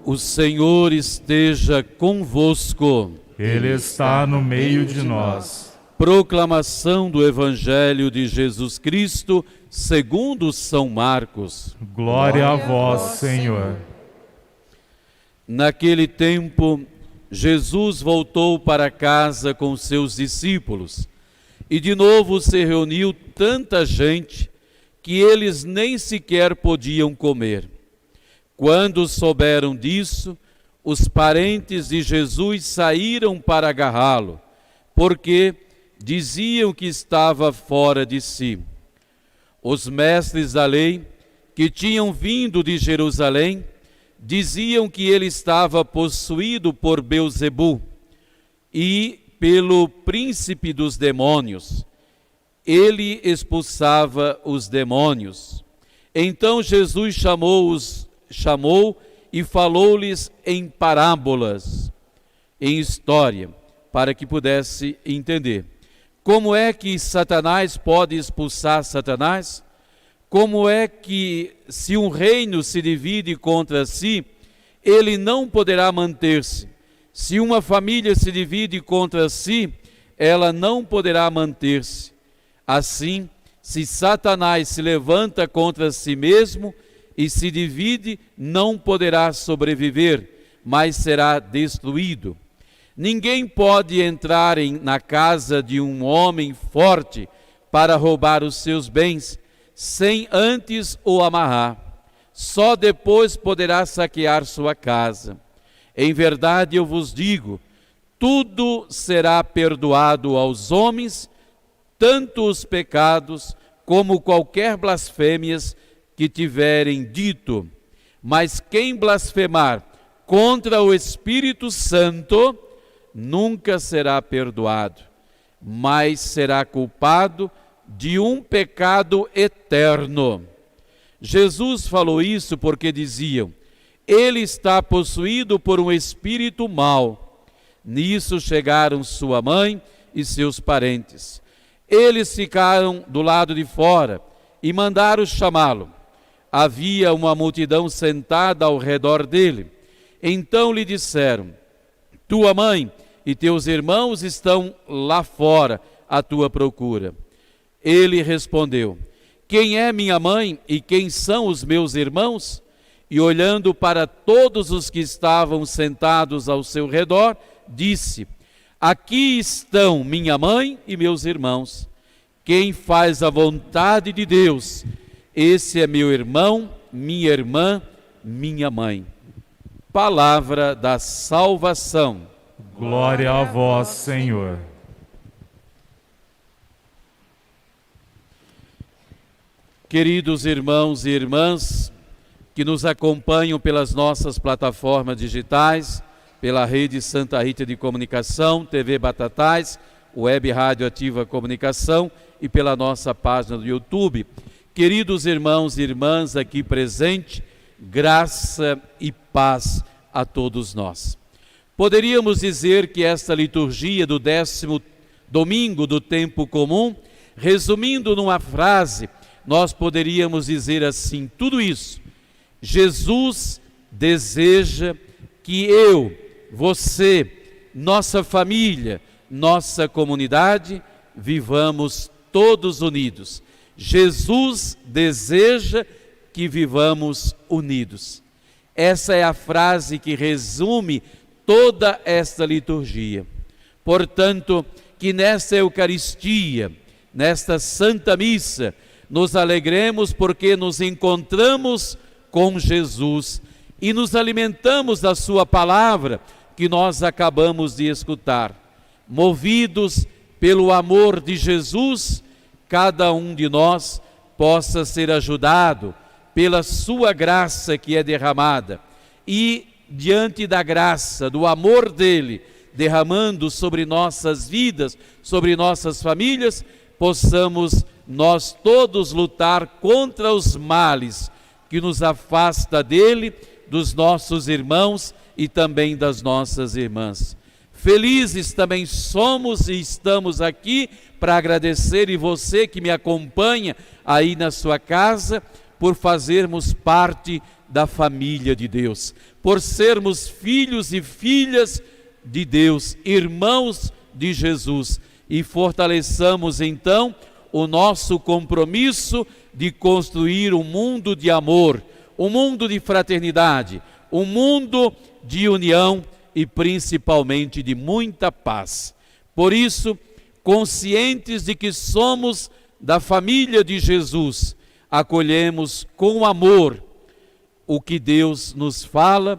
O Senhor esteja convosco. Ele está no meio de nós. Proclamação do Evangelho de Jesus Cristo, segundo São Marcos. Glória a vós, Senhor. Naquele tempo, Jesus voltou para casa com seus discípulos, e de novo se reuniu tanta gente que eles nem sequer podiam comer. Quando souberam disso, os parentes de Jesus saíram para agarrá-lo, porque diziam que estava fora de si. Os mestres da lei, que tinham vindo de Jerusalém, diziam que ele estava possuído por Belzebu e pelo príncipe dos demônios. Ele expulsava os demônios. Então Jesus chamou e falou-lhes em parábolas, em história, para que pudesse entender. Como é que Satanás pode expulsar Satanás? Como é que, se um reino se divide contra si, ele não poderá manter-se? Se uma família se divide contra si, ela não poderá manter-se. Assim, se Satanás se levanta contra si mesmo e se divide, não poderá sobreviver, mas será destruído. Ninguém pode entrar na casa de um homem forte para roubar os seus bens, sem antes o amarrar. Só depois poderá saquear sua casa. Em verdade eu vos digo, tudo será perdoado aos homens, tanto os pecados como qualquer blasfêmias que tiverem dito. Mas quem blasfemar contra o Espírito Santo nunca será perdoado, mas será culpado de um pecado eterno. Jesus falou isso porque diziam: ele está possuído por um espírito mau. Nisso chegaram sua mãe e seus parentes. Eles ficaram do lado de fora e mandaram chamá-lo. Havia uma multidão sentada ao redor dele. Então lhe disseram: tua mãe e teus irmãos estão lá fora à tua procura. Ele respondeu: quem é minha mãe e quem são os meus irmãos? E olhando para todos os que estavam sentados ao seu redor, disse: aqui estão minha mãe e meus irmãos. Quem faz a vontade de Deus, esse é meu irmão, minha irmã, minha mãe. Palavra da salvação. Glória a vós, Senhor. Queridos irmãos e irmãs que nos acompanham pelas nossas plataformas digitais, pela Rede Santa Rita de Comunicação, TV Batatais, Web Rádio Ativa Comunicação e pela nossa página do YouTube. Queridos irmãos e irmãs aqui presentes, graça e paz a todos nós. Poderíamos dizer que esta liturgia do 10º domingo do tempo comum, resumindo numa frase, nós poderíamos dizer assim: tudo isso, Jesus deseja que eu, você, nossa família, nossa comunidade, vivamos todos unidos. Jesus deseja que vivamos unidos. Essa é a frase que resume toda esta liturgia. Portanto, que nesta Eucaristia, nesta Santa Missa, nos alegremos porque nos encontramos com Jesus e nos alimentamos da sua palavra que nós acabamos de escutar. Movidos pelo amor de Jesus, cada um de nós possa ser ajudado pela sua graça que é derramada e diante da graça, do amor dele, derramando sobre nossas vidas, sobre nossas famílias, possamos nós todos lutar contra os males que nos afasta dele, dos nossos irmãos e também das nossas irmãs. Felizes também somos e estamos aqui para agradecer, e você que me acompanha aí na sua casa, por fazermos parte da família de Deus, por sermos filhos e filhas de Deus, irmãos de Jesus, e fortaleçamos então o nosso compromisso de construir um mundo de amor, um mundo de fraternidade, um mundo de união e principalmente de muita paz. Por isso, conscientes de que somos da família de Jesus, acolhemos com amor o que Deus nos fala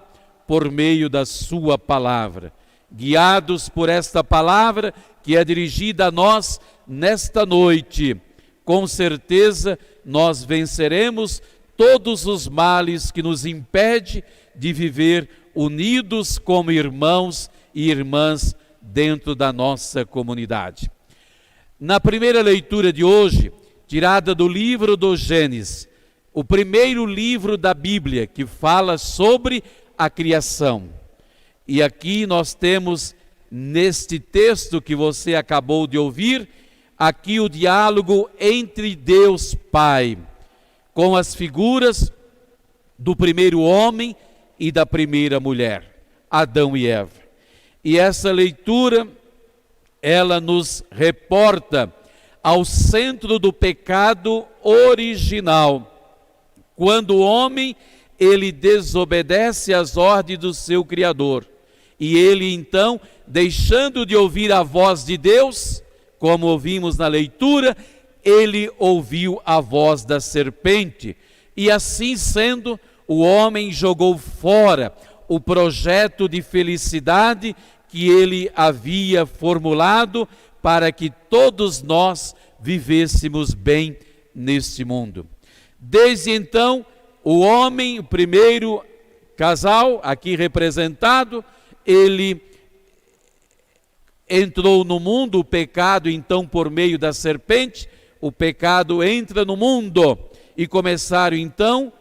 por meio da sua palavra. Guiados por esta palavra que é dirigida a nós nesta noite, com certeza nós venceremos todos os males que nos impedem de viver unidos como irmãos e irmãs dentro da nossa comunidade. Na primeira leitura de hoje, tirada do livro do Gênesis, o primeiro livro da Bíblia que fala sobre a criação. E aqui nós temos, neste texto que você acabou de ouvir, aqui o diálogo entre Deus Pai, com as figuras do primeiro homem e da primeira mulher, Adão e Eva. E essa leitura, ela nos reporta ao centro do pecado original, quando o homem, ele desobedece às ordens do seu Criador. E ele então, deixando de ouvir a voz de Deus, como ouvimos na leitura, ele ouviu a voz da serpente. E assim sendo, o homem jogou fora o projeto de felicidade que ele havia formulado para que todos nós vivêssemos bem neste mundo. Desde então, o homem, o primeiro casal, aqui representado, ele entrou no mundo, o pecado então por meio da serpente, o pecado entra no mundo e começaram então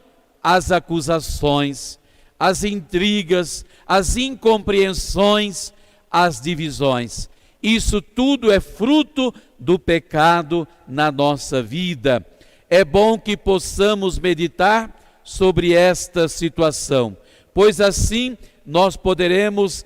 as acusações, as intrigas, as incompreensões, as divisões. Isso tudo é fruto do pecado na nossa vida. É bom que possamos meditar sobre esta situação, pois assim nós poderemos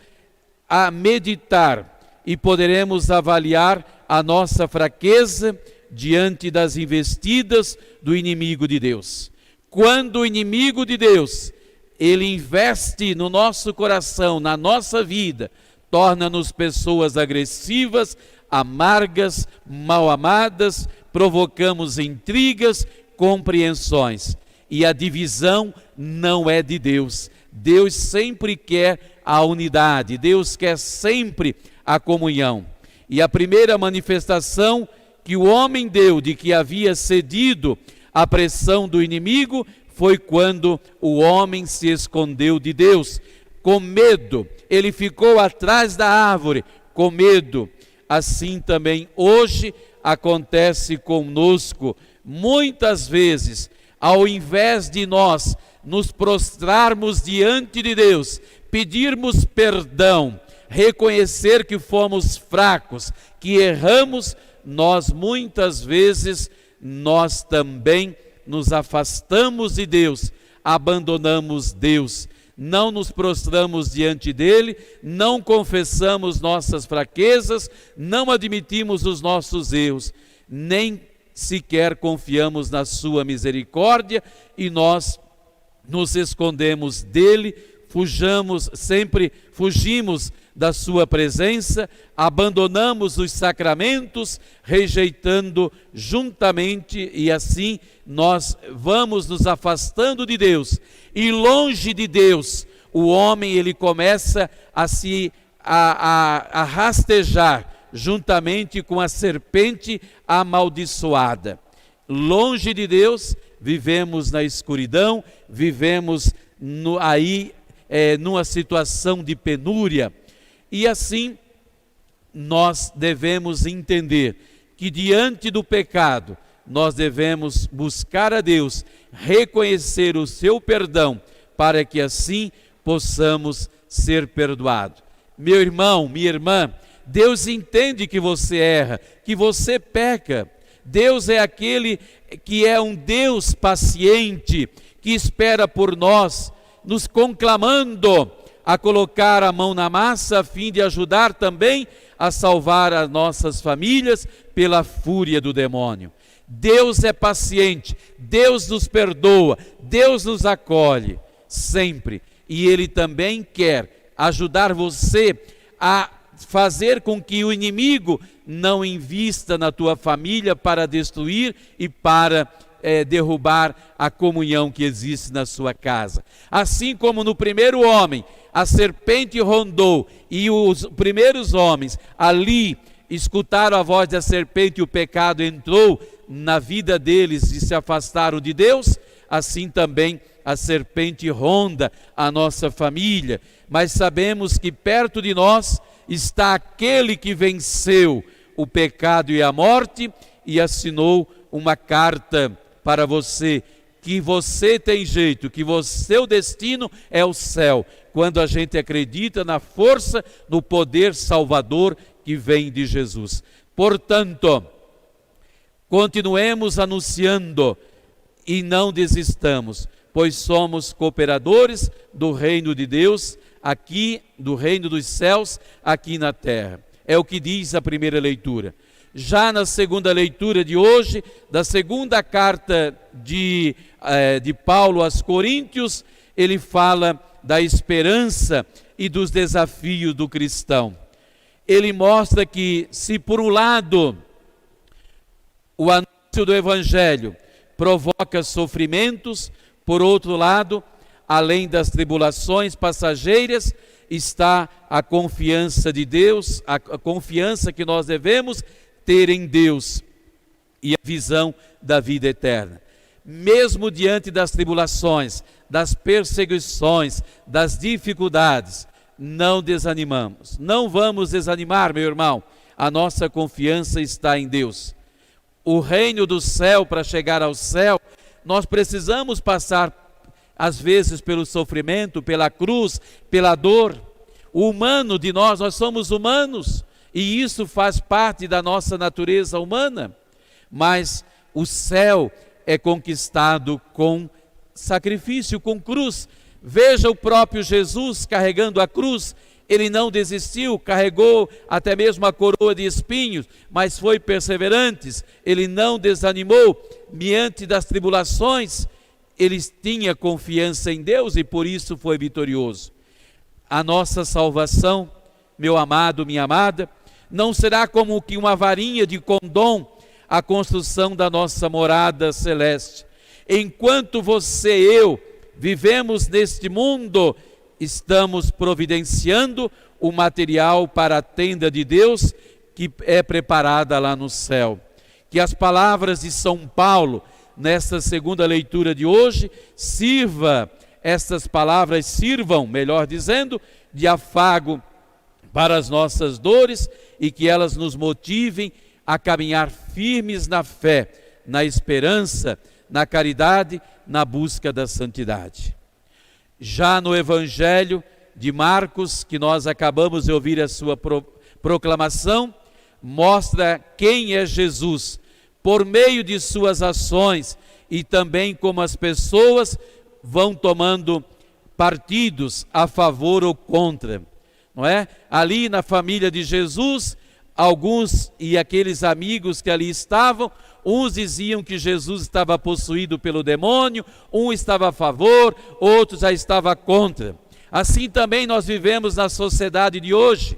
meditar e poderemos avaliar a nossa fraqueza diante das investidas do inimigo de Deus. Quando o inimigo de Deus, ele investe no nosso coração, na nossa vida, torna-nos pessoas agressivas, amargas, mal-amadas, provocamos intrigas, compreensões. E a divisão não é de Deus. Deus sempre quer a unidade, Deus quer sempre a comunhão. E a primeira manifestação que o homem deu de que havia cedido à pressão do inimigo foi quando o homem se escondeu de Deus, com medo. Ele ficou atrás da árvore, com medo. Assim também hoje acontece conosco. Muitas vezes, ao invés de nós nos prostrarmos diante de Deus, pedirmos perdão, reconhecer que fomos fracos, que erramos, nós muitas vezes, nós também nos afastamos de Deus, abandonamos Deus, não nos prostramos diante dele, não confessamos nossas fraquezas, não admitimos os nossos erros, nem sequer confiamos na sua misericórdia e nós nos escondemos dele, sempre fugimos da sua presença, abandonamos os sacramentos, rejeitando juntamente, e assim nós vamos nos afastando de Deus. E longe de Deus, o homem ele começa a rastejar juntamente com a serpente amaldiçoada. Longe de Deus, vivemos na escuridão, vivemos numa situação de penúria. E assim, nós devemos entender que diante do pecado, nós devemos buscar a Deus, reconhecer o seu perdão, para que assim possamos ser perdoados. Meu irmão, minha irmã, Deus entende que você erra, que você peca. Deus é aquele que é um Deus paciente, que espera por nós, nos conclamando a colocar a mão na massa a fim de ajudar também a salvar as nossas famílias pela fúria do demônio. Deus é paciente, Deus nos perdoa, Deus nos acolhe sempre. E Ele também quer ajudar você a fazer com que o inimigo não invista na tua família para destruir e para derrubar a comunhão que existe na sua casa. Assim como no primeiro homem, a serpente rondou e os primeiros homens ali escutaram a voz da serpente e o pecado entrou na vida deles e se afastaram de Deus, assim também a serpente ronda a nossa família. Mas sabemos que perto de nós está aquele que venceu o pecado e a morte e assinou uma carta para você, que você tem jeito, que seu destino é o céu, quando a gente acredita na força, no poder salvador que vem de Jesus. Portanto, continuemos anunciando e não desistamos, pois somos cooperadores do reino de Deus, aqui, do reino dos céus, aqui na terra. É o que diz a primeira leitura. Já na segunda leitura de hoje, da segunda carta de Paulo aos Coríntios, ele fala da esperança e dos desafios do cristão. Ele mostra que, se por um lado o anúncio do Evangelho provoca sofrimentos, por outro lado, além das tribulações passageiras, está a confiança de Deus, a confiança que nós devemos ter em Deus e a visão da vida eterna. Mesmo diante das tribulações, das perseguições, das dificuldades, não desanimamos. Não vamos desanimar, meu irmão. A nossa confiança está em Deus. O reino do céu, para chegar ao céu, nós precisamos passar, às vezes, pelo sofrimento, pela cruz, pela dor. O humano de nós somos humanos, e isso faz parte da nossa natureza humana, mas o céu é conquistado com sacrifício, com cruz. Veja o próprio Jesus carregando a cruz, ele não desistiu, carregou até mesmo a coroa de espinhos, mas foi perseverante, ele não desanimou, diante das tribulações, ele tinha confiança em Deus e por isso foi vitorioso. A nossa salvação, meu amado, minha amada, não será como que uma varinha de condom a construção da nossa morada celeste. Enquanto você e eu vivemos neste mundo, estamos providenciando o material para a tenda de Deus que é preparada lá no céu. Que as palavras de São Paulo, nesta segunda leitura de hoje, sirvam, melhor dizendo, de afago para as nossas dores e que elas nos motivem a caminhar firmes na fé, na esperança, na caridade, na busca da santidade. Já no Evangelho de Marcos, que nós acabamos de ouvir a sua proclamação, mostra quem é Jesus, por meio de suas ações e também como as pessoas vão tomando partidos a favor ou contra, não é? Ali na família de Jesus, alguns e aqueles amigos que ali estavam, uns diziam que Jesus estava possuído pelo demônio, um estava a favor, outro já estava contra. Assim também nós vivemos na sociedade de hoje.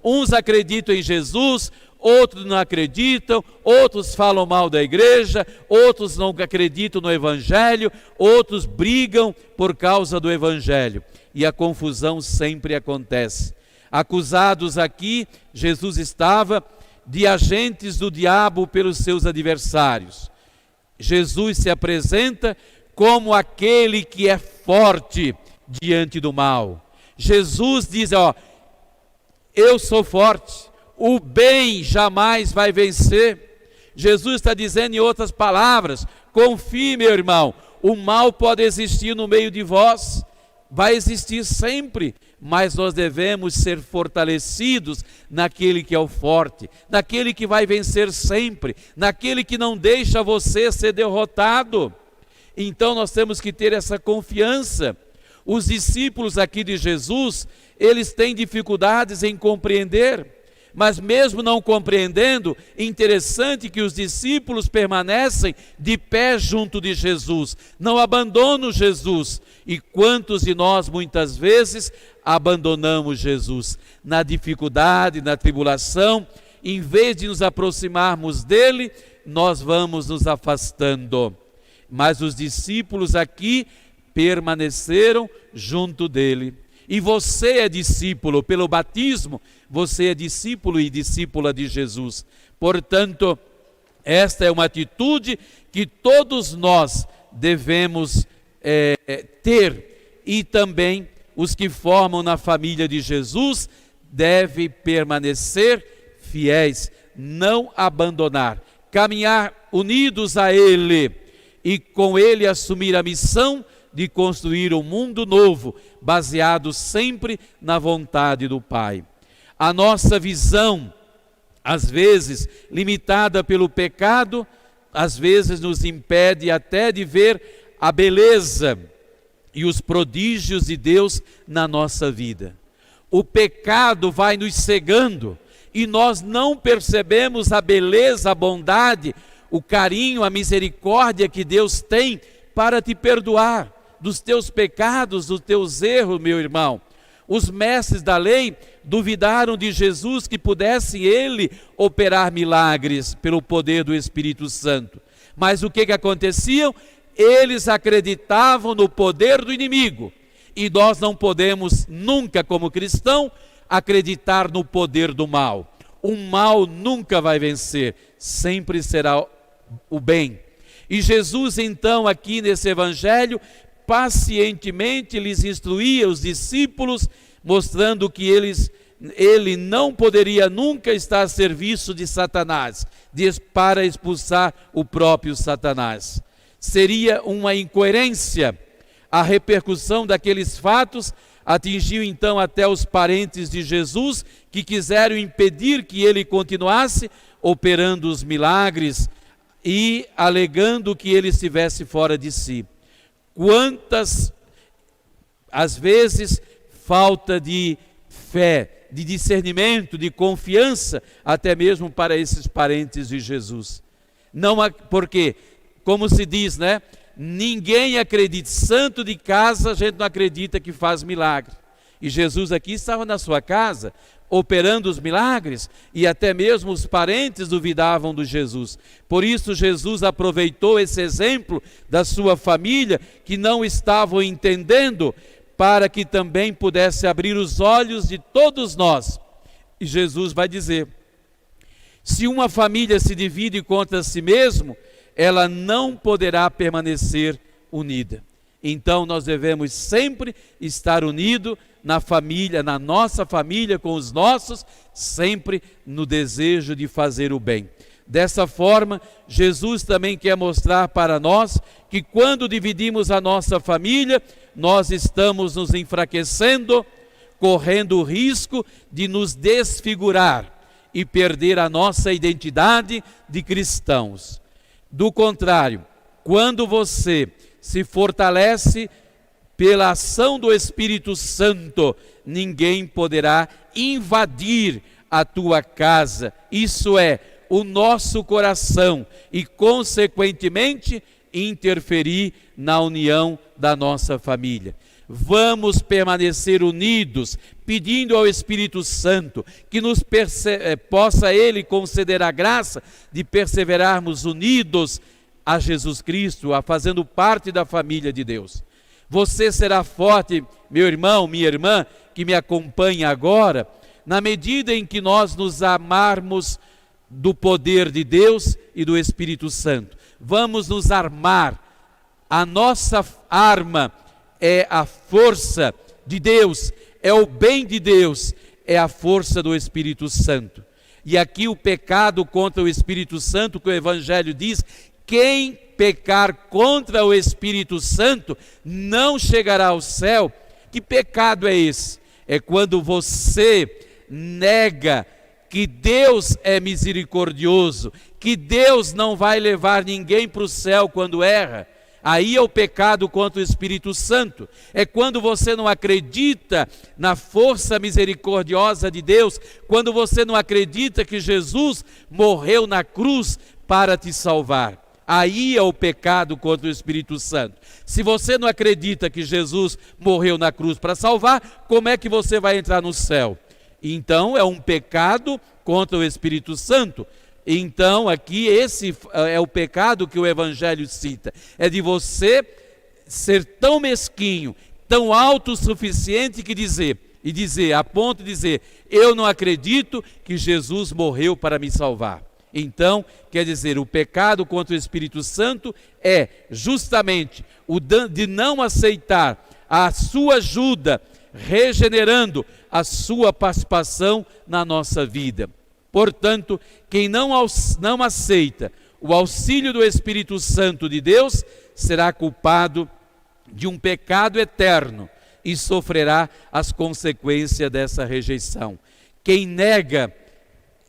Uns acreditam em Jesus, outros não acreditam, outros falam mal da igreja, outros não acreditam no Evangelho, outros brigam por causa do Evangelho. E a confusão sempre acontece. Acusados aqui, Jesus estava de agentes do diabo pelos seus adversários. Jesus se apresenta como aquele que é forte diante do mal. Jesus diz, eu sou forte, o bem jamais vai vencer. Jesus está dizendo em outras palavras, confie, meu irmão, o mal pode existir no meio de vós, vai existir sempre, mas nós devemos ser fortalecidos naquele que é o forte, naquele que vai vencer sempre, naquele que não deixa você ser derrotado. Então nós temos que ter essa confiança. Os discípulos aqui de Jesus, eles têm dificuldades em compreender, mas mesmo não compreendendo, interessante que os discípulos permanecem de pé junto de Jesus, não abandonam Jesus. E quantos de nós muitas vezes abandonamos Jesus? Na dificuldade, na tribulação, em vez de nos aproximarmos dele, nós vamos nos afastando. Mas os discípulos aqui permaneceram junto dele. E você é discípulo, pelo batismo, você é discípulo e discípula de Jesus. Portanto, esta é uma atitude que todos nós devemos ter. E também os que formam na família de Jesus devem permanecer fiéis, não abandonar, caminhar unidos a Ele e com Ele assumir a missão de construir um mundo novo, baseado sempre na vontade do Pai. A nossa visão, às vezes limitada pelo pecado, às vezes nos impede até de ver a beleza e os prodígios de Deus na nossa vida. O pecado vai nos cegando e nós não percebemos a beleza, a bondade, o carinho, a misericórdia que Deus tem para te perdoar dos teus pecados, dos teus erros, meu irmão. Os mestres da lei duvidaram de Jesus que pudesse ele operar milagres pelo poder do Espírito Santo. Mas o que acontecia? Eles acreditavam no poder do inimigo. E nós não podemos nunca, como cristão, acreditar no poder do mal. O mal nunca vai vencer, sempre será o bem. E Jesus então aqui nesse evangelho pacientemente lhes instruía os discípulos, mostrando que ele não poderia nunca estar a serviço de Satanás, para expulsar o próprio Satanás. Seria uma incoerência. A repercussão daqueles fatos atingiu então até os parentes de Jesus, que quiseram impedir que ele continuasse operando os milagres e alegando que ele estivesse fora de si. Quantas, às vezes, falta de fé, de discernimento, de confiança, até mesmo para esses parentes de Jesus. Não, porque, como se diz, né? Ninguém acredita, santo de casa, a gente não acredita que faz milagre. E Jesus aqui estava na sua casa, operando os milagres, e até mesmo os parentes duvidavam de Jesus. Por isso Jesus aproveitou esse exemplo da sua família, que não estavam entendendo, para que também pudesse abrir os olhos de todos nós. E Jesus vai dizer: se uma família se divide contra si mesmo, ela não poderá permanecer unida. Então nós devemos sempre estar unidos na família, na nossa família, com os nossos, sempre no desejo de fazer o bem. Dessa forma, Jesus também quer mostrar para nós que quando dividimos a nossa família, nós estamos nos enfraquecendo, correndo o risco de nos desfigurar e perder a nossa identidade de cristãos. Do contrário, quando você se fortalece pela ação do Espírito Santo, ninguém poderá invadir a tua casa, isso é, o nosso coração, e consequentemente interferir na união da nossa família. Vamos permanecer unidos, pedindo ao Espírito Santo que nos possa Ele conceder a graça de perseverarmos unidos a Jesus Cristo, fazendo parte da família de Deus. Você será forte, meu irmão, minha irmã, que me acompanha agora, na medida em que nós nos amarmos do poder de Deus e do Espírito Santo. Vamos nos armar. A nossa arma é a força de Deus, é o bem de Deus, é a força do Espírito Santo. E aqui o pecado contra o Espírito Santo, que o Evangelho diz, quem pecar contra o Espírito Santo não chegará ao céu. Que pecado é esse? É quando você nega que Deus é misericordioso, que Deus não vai levar ninguém para o céu quando erra. Aí é o pecado contra o Espírito Santo. É quando você não acredita na força misericordiosa de Deus, quando você não acredita que Jesus morreu na cruz para te salvar. Aí é o pecado contra o Espírito Santo. Se você não acredita que Jesus morreu na cruz para salvar, como é que você vai entrar no céu? Então é um pecado contra o Espírito Santo. Então aqui esse é o pecado que o Evangelho cita. É de você ser tão mesquinho, tão autossuficiente que dizer, a ponto de dizer, eu não acredito que Jesus morreu para me salvar. Então, quer dizer, o pecado contra o Espírito Santo é justamente o de não aceitar a sua ajuda, regenerando a sua participação na nossa vida. Portanto, quem não aceita o auxílio do Espírito Santo de Deus, será culpado de um pecado eterno e sofrerá as consequências dessa rejeição. Quem nega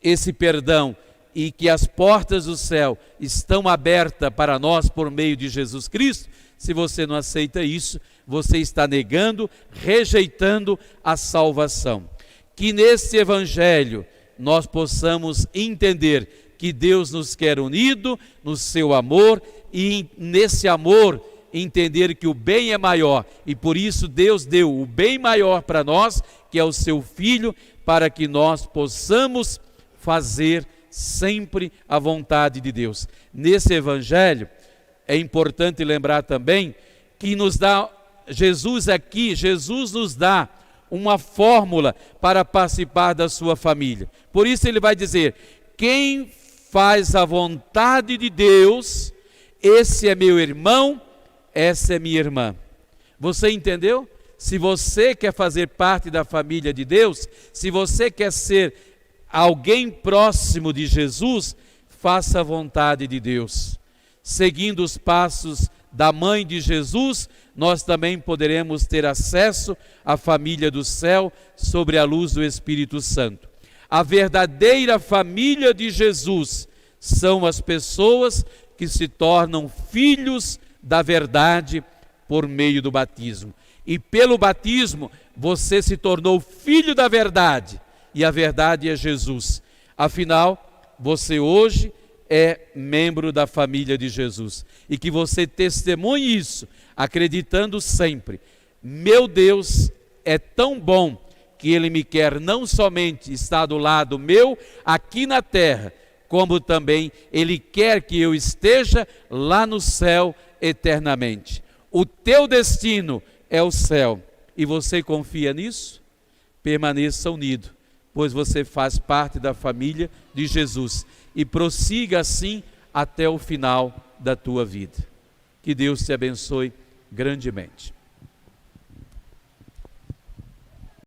esse perdão e que as portas do céu estão abertas para nós por meio de Jesus Cristo, se você não aceita isso, você está negando, rejeitando a salvação. Que nesse Evangelho nós possamos entender que Deus nos quer unido no seu amor e nesse amor entender que o bem é maior e por isso Deus deu o bem maior para nós, que é o seu Filho, para que nós possamos fazer sempre a vontade de Deus. Nesse Evangelho, é importante lembrar também que Jesus nos dá uma fórmula para participar da sua família. Por isso ele vai dizer, quem faz a vontade de Deus, esse é meu irmão, essa é minha irmã. Você entendeu? Se você quer fazer parte da família de Deus, se você quer ser alguém próximo de Jesus, faça a vontade de Deus. Seguindo os passos da mãe de Jesus, nós também poderemos ter acesso à família do céu sobre a luz do Espírito Santo. A verdadeira família de Jesus são as pessoas que se tornam filhos da verdade por meio do batismo. E pelo batismo você se tornou filho da verdade. E a verdade é Jesus. Afinal, você hoje é membro da família de Jesus. E que você testemunhe isso, acreditando sempre. Meu Deus é tão bom que Ele me quer não somente estar do lado meu, aqui na terra, como também Ele quer que eu esteja lá no céu eternamente. O teu destino é o céu. E você confia nisso? Permaneça unido, pois você faz parte da família de Jesus. E prossiga assim até o final da tua vida. Que Deus te abençoe grandemente.